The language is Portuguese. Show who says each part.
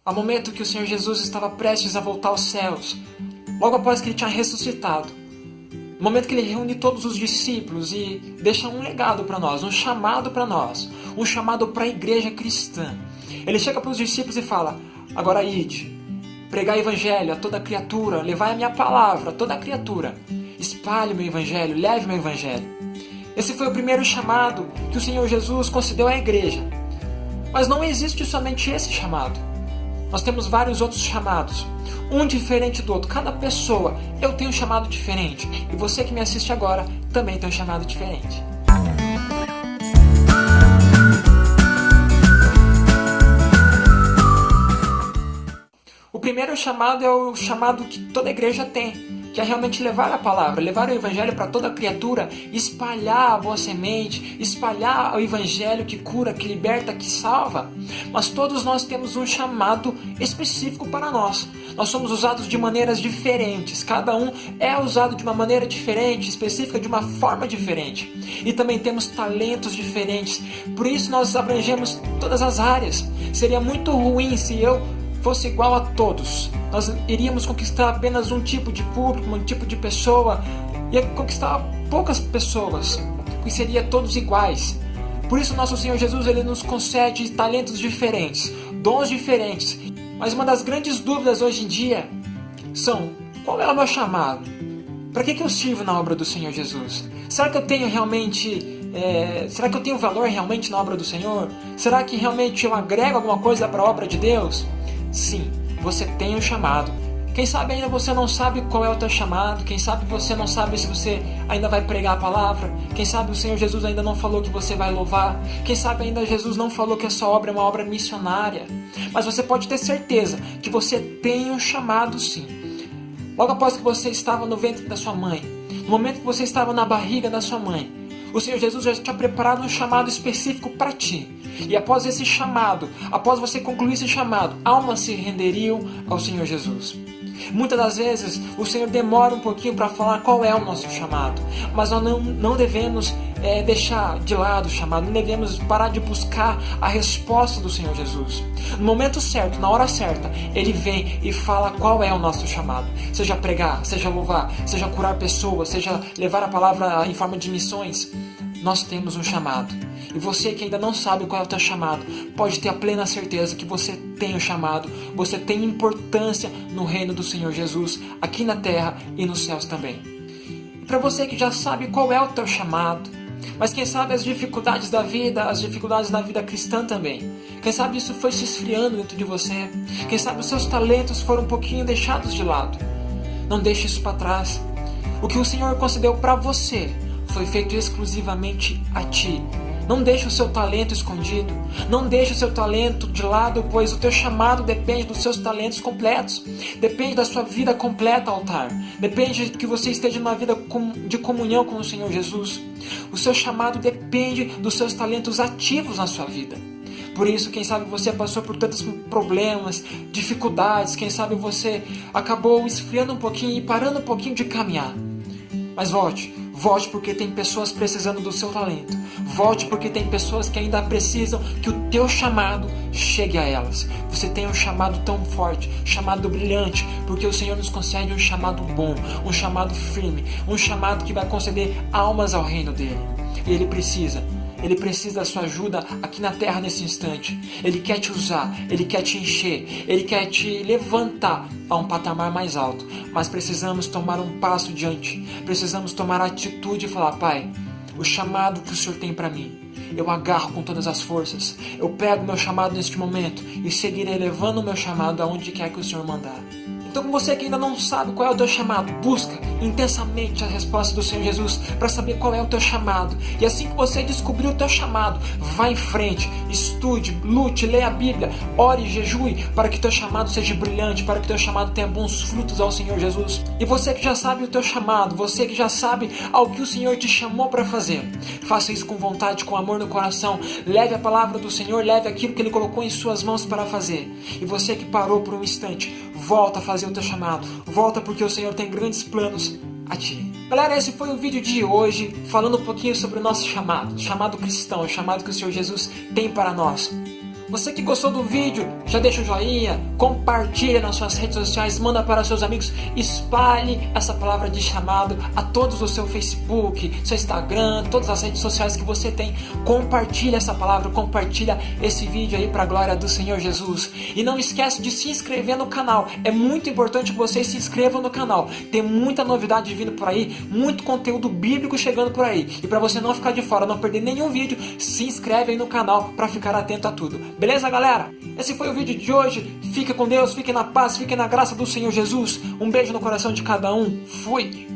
Speaker 1: Ao momento que o Senhor Jesus estava prestes a voltar aos céus, logo após que ele tinha ressuscitado, no momento que ele reúne todos os discípulos e deixa um legado para nós, um chamado para nós, um chamado para a igreja cristã. Ele chega para os discípulos e fala: agora ide, pregai o evangelho a toda criatura, levai a minha palavra a toda criatura, espalhe o meu evangelho, leve o meu evangelho. Esse foi o primeiro chamado que o Senhor Jesus concedeu à igreja. Mas não existe somente esse chamado. Nós temos vários outros chamados, um diferente do outro. Cada pessoa, eu tenho um chamado diferente. E você que me assiste agora, também tem um chamado diferente. O primeiro chamado é o chamado que toda igreja tem, que é realmente levar a palavra, levar o evangelho para toda criatura, espalhar a boa semente, espalhar o evangelho que cura, que liberta, que salva. Mas todos nós temos um chamado específico para nós. Nós somos usados de maneiras diferentes. Cada um é usado de uma maneira diferente, específica, de uma forma diferente. E também temos talentos diferentes. Por isso nós abrangemos todas as áreas. Seria muito ruim se eu fosse igual a todos. Nós iríamos conquistar apenas um tipo de público, um tipo de pessoa, ia conquistar poucas pessoas, porque seria todos iguais. Por isso nosso Senhor Jesus, ele nos concede talentos diferentes, dons diferentes. Mas uma das grandes dúvidas hoje em dia são: qual é o meu chamado? Para que eu sirvo na obra do Senhor Jesus? Será que eu tenho realmente será que eu tenho valor realmente na obra do Senhor? Será que realmente eu agrego alguma coisa para a obra de Deus? Sim, você tem um chamado. Quem sabe ainda você não sabe qual é o teu chamado. Quem sabe você não sabe se você ainda vai pregar a palavra. Quem sabe o Senhor Jesus ainda não falou que você vai louvar. Quem sabe ainda Jesus não falou que essa obra é uma obra missionária. Mas você pode ter certeza que você tem um chamado, sim. Logo após que você estava no ventre da sua mãe, no momento que você estava na barriga da sua mãe, o Senhor Jesus já tinha preparado um chamado específico para ti. E após esse chamado, após você concluir esse chamado, almas se renderiam ao Senhor Jesus. Muitas das vezes o Senhor demora um pouquinho para falar qual é o nosso chamado. Mas nós não devemos deixar de lado o chamado. Não devemos parar de buscar a resposta do Senhor Jesus. No momento certo, na hora certa, Ele vem e fala qual é o nosso chamado. Seja pregar, seja louvar, seja curar pessoas, seja levar a palavra em forma de missões. Nós temos um chamado. E você que ainda não sabe qual é o teu chamado, pode ter a plena certeza que você tem um chamado, você tem importância no reino do Senhor Jesus, aqui na terra e nos céus também. E para você que já sabe qual é o teu chamado, mas quem sabe as dificuldades da vida cristã também, quem sabe isso foi se esfriando dentro de você, quem sabe os seus talentos foram um pouquinho deixados de lado, não deixe isso para trás. O que o Senhor concedeu para você foi feito exclusivamente a ti. Não deixe o seu talento escondido. Não deixe o seu talento de lado, pois o teu chamado depende dos seus talentos completos. Depende da sua vida completa, altar. Depende de que você esteja numa vida de comunhão com o Senhor Jesus. O seu chamado depende dos seus talentos ativos na sua vida. Por isso, quem sabe você passou por tantos problemas, dificuldades. Quem sabe você acabou esfriando um pouquinho e parando um pouquinho de caminhar. Mas volte porque tem pessoas precisando do seu talento. Volte porque tem pessoas que ainda precisam que o teu chamado chegue a elas. Você tem um chamado tão forte, chamado brilhante, porque o Senhor nos concede um chamado bom, um chamado firme, um chamado que vai conceder almas ao reino dele. E Ele precisa da sua ajuda aqui na terra nesse instante. Ele quer te usar, Ele quer te encher, Ele quer te levantar a um patamar mais alto. Mas precisamos tomar um passo diante. Precisamos tomar a atitude e falar: Pai, o chamado que o Senhor tem para mim, eu agarro com todas as forças. Eu pego meu chamado neste momento e seguirei levando o meu chamado aonde quer que o Senhor mandar. Então, você que ainda não sabe qual é o teu chamado, busca intensamente a resposta do Senhor Jesus para saber qual é o teu chamado. E assim que você descobrir o teu chamado, vá em frente, estude, lute, leia a Bíblia, ore e jejue para que o teu chamado seja brilhante, para que o teu chamado tenha bons frutos ao Senhor Jesus. E você que já sabe o teu chamado, você que já sabe ao que o Senhor te chamou para fazer, faça isso com vontade, com amor no coração. Leve a palavra do Senhor, leve aquilo que Ele colocou em suas mãos para fazer. E você que parou por um instante, volta a fazer o teu chamado. Volta porque o Senhor tem grandes planos a ti. Galera, esse foi o vídeo de hoje, falando um pouquinho sobre o nosso chamado cristão, o chamado que o Senhor Jesus tem para nós. Você que gostou do vídeo, já deixa o joinha, compartilha nas suas redes sociais, manda para seus amigos, espalhe essa palavra de chamado a todos o seu Facebook, seu Instagram, todas as redes sociais que você tem. Compartilha essa palavra, compartilha esse vídeo aí para a glória do Senhor Jesus. E não esquece de se inscrever no canal. É muito importante que vocês se inscrevam no canal. Tem muita novidade vindo por aí, muito conteúdo bíblico chegando por aí. E para você não ficar de fora, não perder nenhum vídeo, se inscreve aí no canal para ficar atento a tudo. Beleza, galera? Esse foi o vídeo de hoje. Fique com Deus, fique na paz, fique na graça do Senhor Jesus. Um beijo no coração de cada um. Fui!